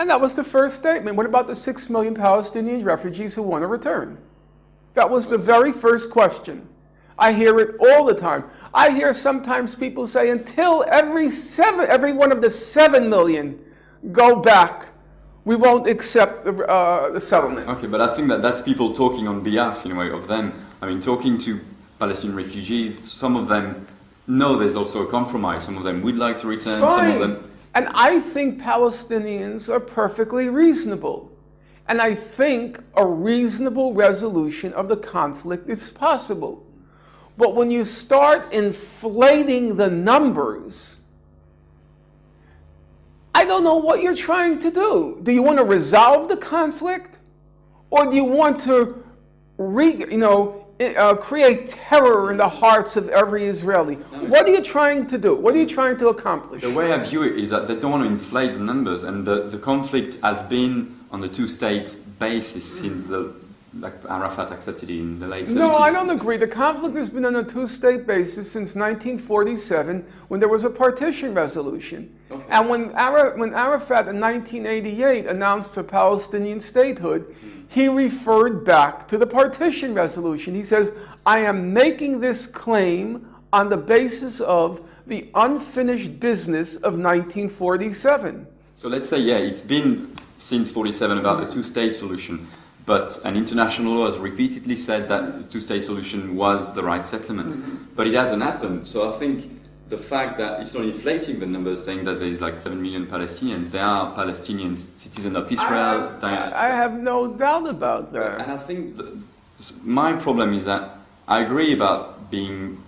And that was the first statement. What about the 6 million Palestinian refugees who want to return? That was the very first question. I hear it all the time. I hear sometimes people say, until every one of the 7 million go back, we won't accept the settlement. Okay, but I think that's people talking on behalf, in a way, of them. I mean, talking to Palestinian refugees, some of them know there's also a compromise. Some of them would like to return, Fine. some of them... And I think Palestinians are perfectly reasonable. And I think a reasonable resolution of the conflict is possible. But when you start inflating the numbers, I don't know what you're trying to do. Do you want to resolve the conflict? Or do you want to create terror in the hearts of every Israeli? What are you trying to do? What are you trying to accomplish? The way I view it is that they don't want to inflate the numbers, and the conflict has been on the two-state basis since Arafat accepted it in the late 70s. No, I don't agree. The conflict has been on a two-state basis since 1947, when there was a partition resolution. Okay. And when Arafat in 1988 announced a Palestinian statehood, he referred back to the partition resolution. He says, I am making this claim on the basis of the unfinished business of 1947. So let's say, yeah, it's been since 47 about the two-state solution, but an international law has repeatedly said that the two-state solution was the right settlement. Mm-hmm. But it hasn't happened. So I think the fact that it's not inflating the numbers, saying that there's like 7 million Palestinians, they are Palestinians, citizens of Israel. I have no doubt about that. And I think my problem is that I agree about being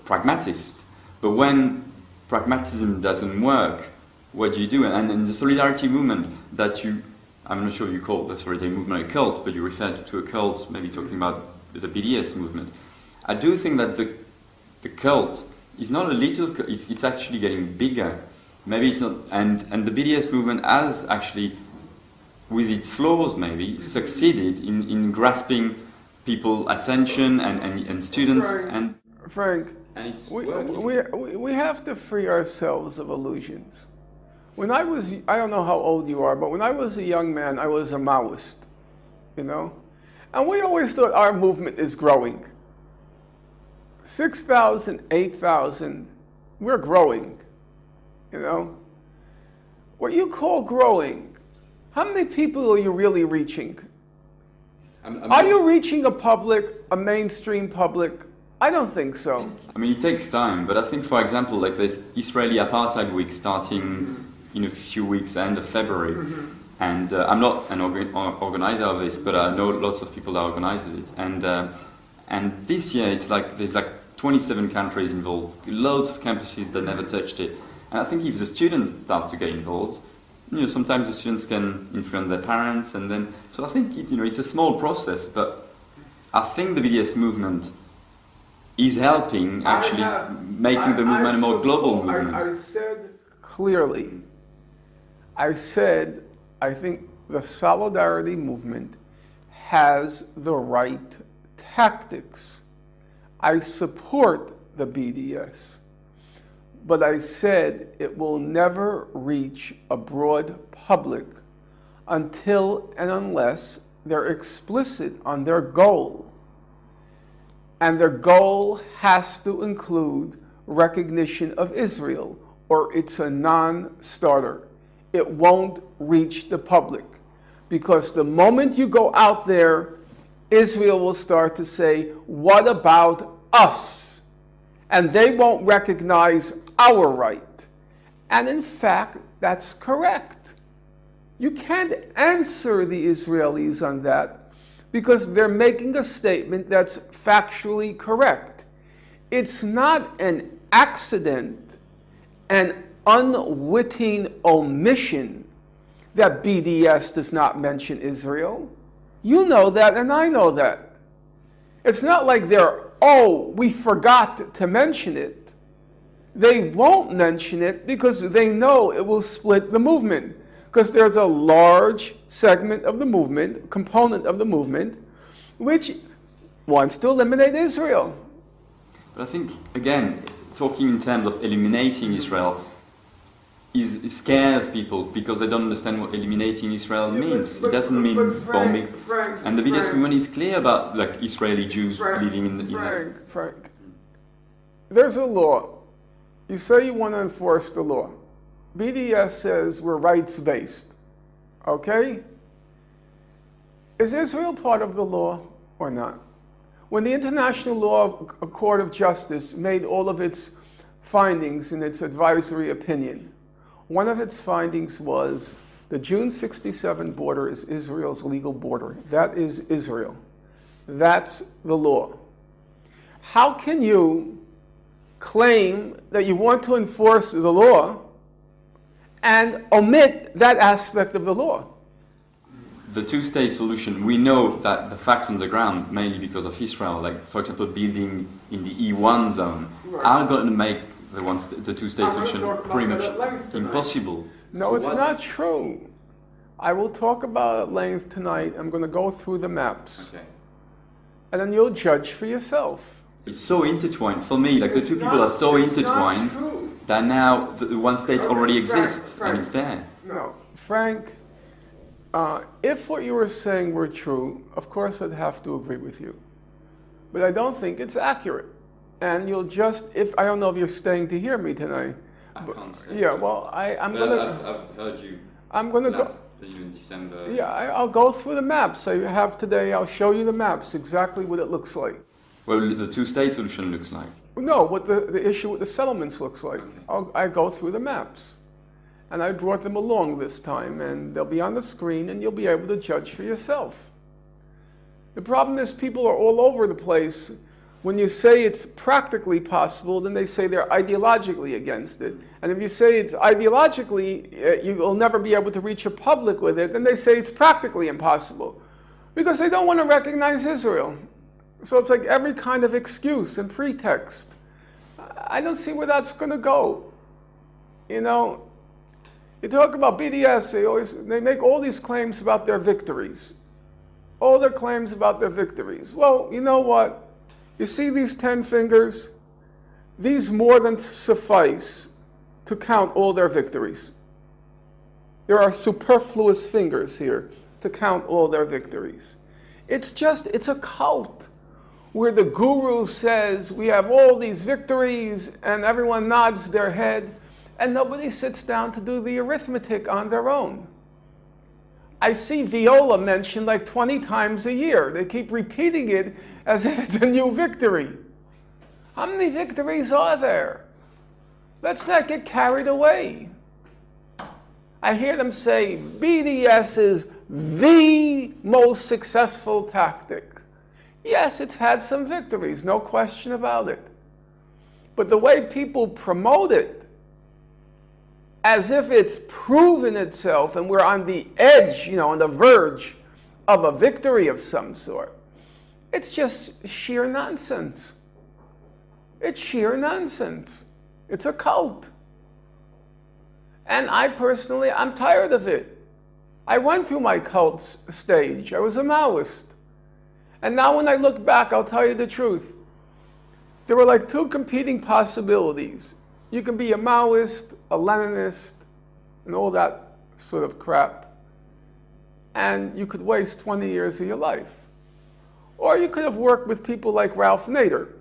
pragmatist, but when pragmatism doesn't work, what do you do? And in the solidarity movement that I'm not sure you call the solidarity movement a cult, but you referred to a cult, maybe talking about the BDS movement. I do think that the cult is not a little, it's actually getting bigger. Maybe it's not, and the BDS movement has actually, with its flaws maybe, succeeded in grasping people's attention and students. Frank, and it's we have to free ourselves of illusions. When I don't know how old you are, but when I was a young man, I was a Maoist, And we always thought our movement is growing. 6,000, 8,000, we're growing, What you call growing, how many people are you really reaching? Are you reaching a mainstream public? I don't think so. I mean, it takes time, but I think, for example, like this Israeli Apartheid Week starting in a few weeks, end of February. Mm-hmm. And I'm not an organizer of this, but I know lots of people that organize it. And this year, there's 27 countries involved, loads of campuses that never touched it. And I think if the students start to get involved, sometimes the students can influence their parents, and then. So I think it's a small process, but I think the BDS movement is helping actually making the movement a more global movement. I said clearly. I think the solidarity movement has the right tactics. I support the BDS, but I said it will never reach a broad public until and unless they're explicit on their goal. And their goal has to include recognition of Israel, or it's a non-starter. It won't reach the public, because the moment you go out there, Israel will start to say, what about us? And they won't recognize our right. And in fact, that's correct. You can't answer the Israelis on that, because they're making a statement that's factually correct. It's not an accident, an unwitting omission that BDS does not mention Israel. You know that, and I know that. It's not like we forgot to mention it. They won't mention it because they know it will split the movement, because there's a large segment of the movement, component of the movement, which wants to eliminate Israel. But I think, again, talking in terms of eliminating Israel, it scares people because they don't understand what eliminating Israel means. It doesn't mean bombing. And the BDS movement is clear about like Israeli Jews living in the Frank, there's a law. You say you want to enforce the law. BDS says we're rights-based. Okay? Is Israel part of the law or not? When the International Law Court of Justice made all of its findings in its advisory opinion, one of its findings was the June 67 border is Israel's legal border. That is Israel. That's the law. How can you claim that you want to enforce the law and omit that aspect of the law? The two-state solution, we know that the facts on the ground, mainly because of Israel, like for example building in the E1 zone, are going to make the two-state solution pretty much impossible. No, so it's not true. I will talk about it at length tonight. I'm going to go through the maps. Okay. And then you'll judge for yourself. It's so intertwined. For me, like the two people are so intertwined that now the one state already exists and it's there. No, Frank, if what you were saying were true, of course I'd have to agree with you. But I don't think it's accurate. And you'll just, if I don't know if you're staying to hear me tonight. I can't say. Yeah, well, I'm going to... I've heard you. I'm going to go... In December. Yeah, I'll go through the maps I have today. I'll show you the maps, exactly what it looks like. Well, the two-state solution looks like. No, what the issue with the settlements looks like. Okay. I go through the maps. And I brought them along this time, and they'll be on the screen, and you'll be able to judge for yourself. The problem is people are all over the place. When you say it's practically possible, then they say they're ideologically against it. And if you say it's ideologically, you will never be able to reach a public with it, then they say it's practically impossible. Because they don't want to recognize Israel. So it's like every kind of excuse and pretext. I don't see where that's going to go. You know, you talk about BDS, they make all these claims about their victories. All their claims about their victories. Well, you know what? You see these 10 fingers? These more than suffice to count all their victories. There are superfluous fingers here to count all their victories. It's a cult where the guru says we have all these victories and everyone nods their head and nobody sits down to do the arithmetic on their own. I see viola mentioned like 20 times a year. They keep repeating it as if it's a new victory. How many victories are there? Let's not get carried away. I hear them say BDS is the most successful tactic. Yes, it's had some victories, no question about it. But the way people promote it, as if it's proven itself and we're on the edge, on the verge of a victory of some sort, it's just sheer nonsense. It's sheer nonsense. It's a cult. And I personally, I'm tired of it. I went through my cult stage. I was a Maoist. And now when I look back, I'll tell you the truth. There were like two competing possibilities. You can be a Maoist, a Leninist, and all that sort of crap. And you could waste 20 years of your life. Or you could have worked with people like Ralph Nader,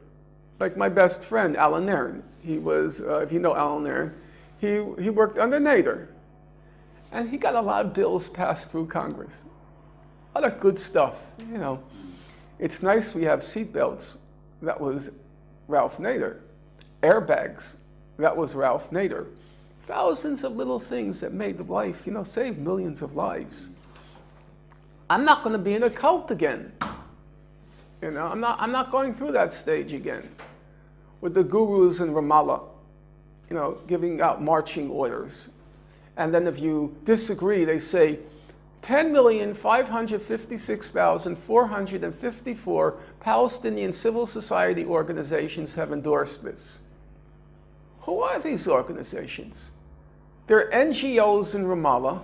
like my best friend, Alan Nairn. He was, if you know Alan Nairn, he worked under Nader. And he got a lot of bills passed through Congress. A lot of good stuff, It's nice we have seatbelts. That was Ralph Nader. Airbags. That was Ralph Nader. Thousands of little things that made life, saved millions of lives. I'm not going to be in a cult again. I'm not going through that stage again with the gurus in Ramallah, giving out marching orders. And then if you disagree, they say 10,556,454 Palestinian civil society organizations have endorsed this. Who are these organizations? They're NGOs in Ramallah,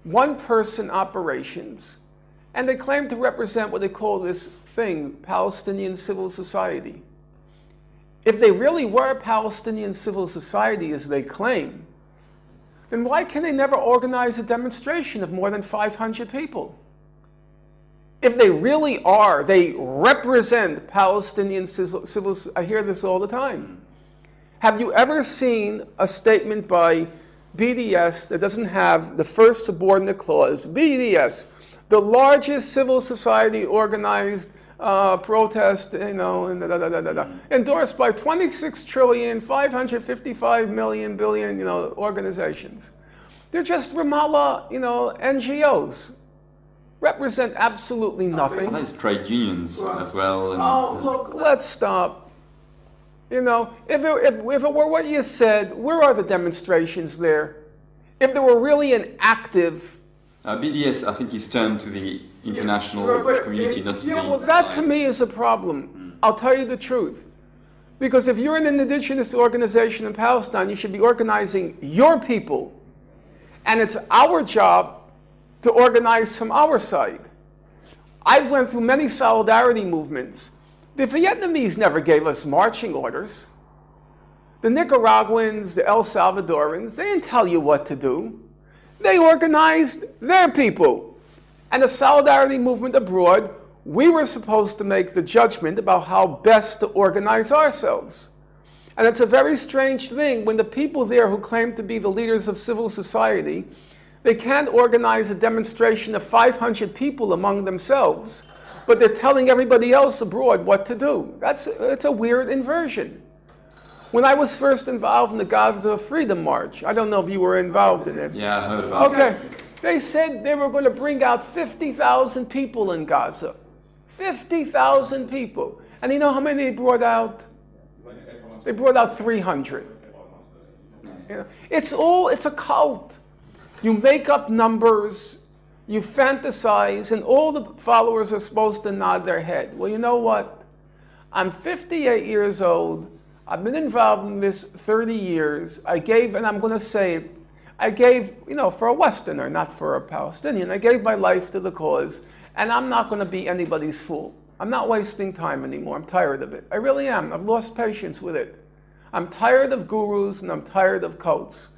one-person operations, and they claim to represent what they call this thing, Palestinian civil society. If they really were Palestinian civil society, as they claim, then why can they never organize a demonstration of more than 500 people? If they really are, they represent Palestinian civil, I hear this all the time. Have you ever seen a statement by BDS that doesn't have the first subordinate clause? BDS, the largest civil society organized protest, endorsed by 26,555,000,000,000,000,000, organizations. They're just Ramallah, NGOs. Represent absolutely nothing. Nice trade unions as well. And, look, let's stop. If it were what you said, where are the demonstrations there? If there were really an active... BDS, I think, is turned to the international community, not to the well, that to me is a problem. I'll tell you the truth. Because if you're an indigenous organization in Palestine, you should be organizing your people. And it's our job to organize from our side. I went through many solidarity movements. The Vietnamese never gave us marching orders. The Nicaraguans, the El Salvadorans, they didn't tell you what to do. They organized their people. And the solidarity movement abroad, we were supposed to make the judgment about how best to organize ourselves. And it's a very strange thing when the people there who claim to be the leaders of civil society, they can't organize a demonstration of 500 people among themselves, but they're telling everybody else abroad what to do. It's a weird inversion. When I was first involved in the Gaza Freedom March, I don't know if you were involved in it. Yeah, I heard about it. Okay. They said they were going to bring out 50,000 people in Gaza. 50,000 people. And you know how many they brought out? They brought out 300. It's a cult. You make up numbers, you fantasize, and all the followers are supposed to nod their head. Well, you know what? I'm 58 years old. I've been involved in this 30 years. I gave, and I'm going to say, I gave, for a Westerner, not for a Palestinian, I gave my life to the cause, and I'm not going to be anybody's fool. I'm not wasting time anymore. I'm tired of it. I really am. I've lost patience with it. I'm tired of gurus, and I'm tired of cults.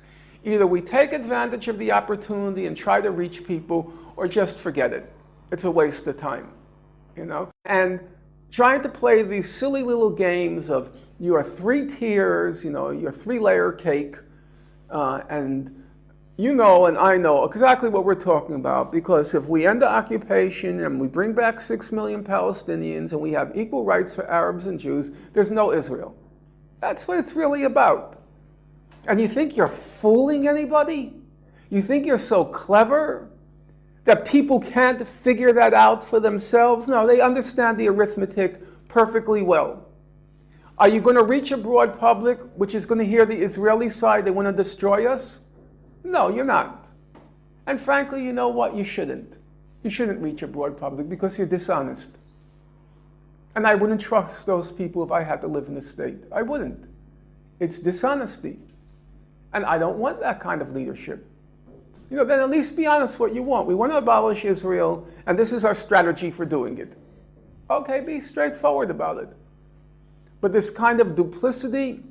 Either we take advantage of the opportunity and try to reach people, or just forget it. It's a waste of time, And trying to play these silly little games of your 3 tiers, your 3-layer cake, and and I know exactly what we're talking about, because if we end the occupation and we bring back 6 million Palestinians and we have equal rights for Arabs and Jews, there's no Israel. That's what it's really about. And you think you're fooling anybody? You think you're so clever that people can't figure that out for themselves? No, they understand the arithmetic perfectly well. Are you going to reach a broad public which is going to hear the Israeli side, they want to destroy us? No, you're not. And frankly, you know what? You shouldn't. You shouldn't reach a broad public because you're dishonest. And I wouldn't trust those people if I had to live in the state. I wouldn't. It's dishonesty. And I don't want that kind of leadership. Then at least be honest what you want. We want to abolish Israel, and this is our strategy for doing it. Okay, be straightforward about it. But this kind of duplicity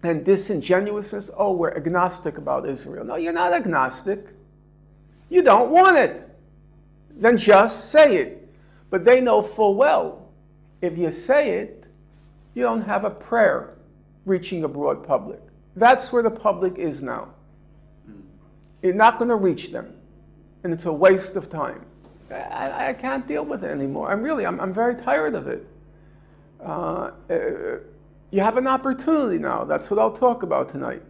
and disingenuousness, we're agnostic about Israel. No, you're not agnostic. You don't want it. Then just say it. But they know full well, if you say it, you don't have a prayer reaching a broad public. That's where the public is now. You're not going to reach them. And it's a waste of time. I can't deal with it anymore. I'm very tired of it. You have an opportunity now. That's what I'll talk about tonight.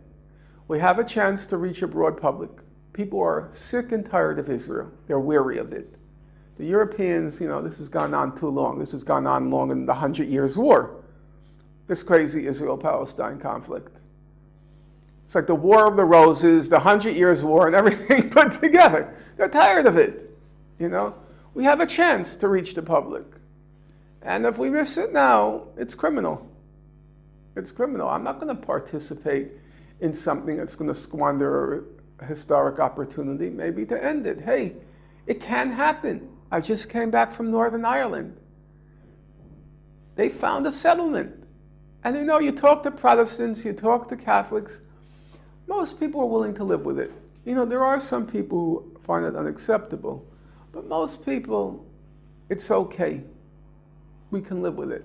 We have a chance to reach a broad public. People are sick and tired of Israel. They're weary of it. The Europeans, this has gone on too long. This has gone on longer than the 100 Years' War. This crazy Israel-Palestine conflict. It's like the War of the Roses, the 100 Years' War, and everything put together. They're tired of it. We have a chance to reach the public. And if we miss it now, it's criminal. It's criminal. I'm not going to participate in something that's going to squander a historic opportunity, maybe to end it. Hey, it can happen. I just came back from Northern Ireland. They found a settlement. And you talk to Protestants, you talk to Catholics, most people are willing to live with it. You know, there are some people who find it unacceptable, but most people, it's okay. We can live with it.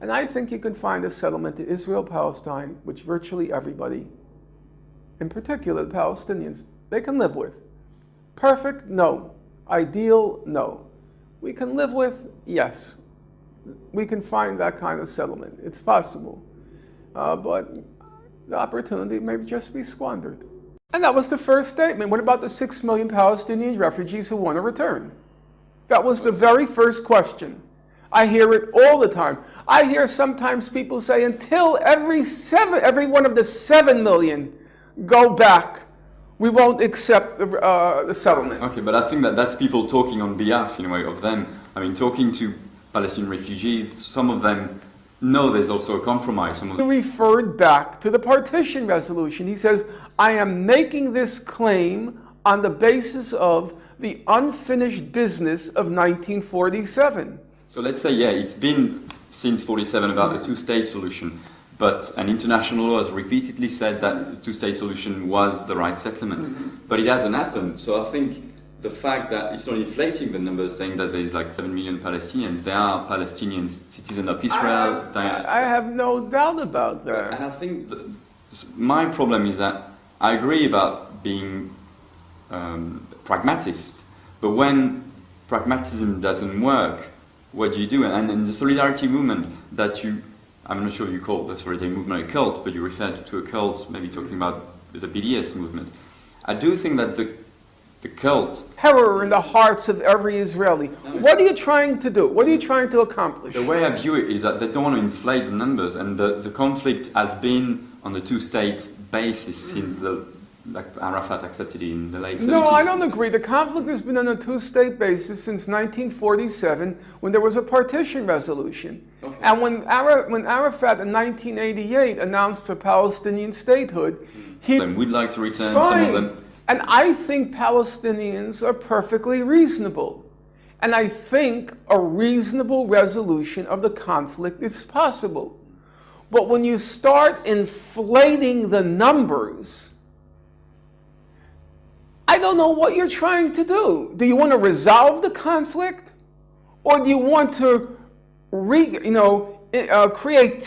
And I think you can find a settlement to Israel-Palestine, which virtually everybody, in particular the Palestinians, they can live with. Perfect? No. Ideal? No. We can live with? Yes. We can find that kind of settlement. It's possible. But the opportunity may just be squandered. And that was the first statement. What about the 6 million Palestinian refugees who want to return? That was the very first question. I hear it all the time. I hear sometimes people say, until every one of the 7 million go back, we won't accept the settlement. Okay, but I think that's people talking on behalf, in a way, of them. I mean, talking to Palestinian refugees, some of them know there's also a compromise. He referred back to the partition resolution. He says, I am making this claim on the basis of the unfinished business of 1947. So let's say, yeah, it's been since 47 about the two-state solution, but an international law has repeatedly said that the two-state solution was the right settlement. But it hasn't happened. So I think the fact that it's not inflating the numbers, saying that there's like 7 million Palestinians, there are Palestinians, citizens of Israel. I have no doubt about that. And I think my problem is that I agree about being pragmatist, but when pragmatism doesn't work, what do you do? And in the solidarity movement that I'm not sure you call the solidarity movement a cult, but you referred to a cult, maybe talking about the BDS movement. I do think that the cult... Terror in the hearts of every Israeli. What are you trying to do? What are you trying to accomplish? The way I view it is that they don't want to inflate the numbers, and the conflict has been on the two-state basis since Arafat accepted it in the late 70s. No, I don't agree. The conflict has been on a two-state basis since 1947, when there was a partition resolution. Okay. And when Arafat in 1988 announced a Palestinian statehood, we'd like to return some of them. And I think Palestinians are perfectly reasonable. And I think a reasonable resolution of the conflict is possible. But when you start inflating the numbers, I don't know what you're trying to do. Do you want to resolve the conflict? Or do you want to create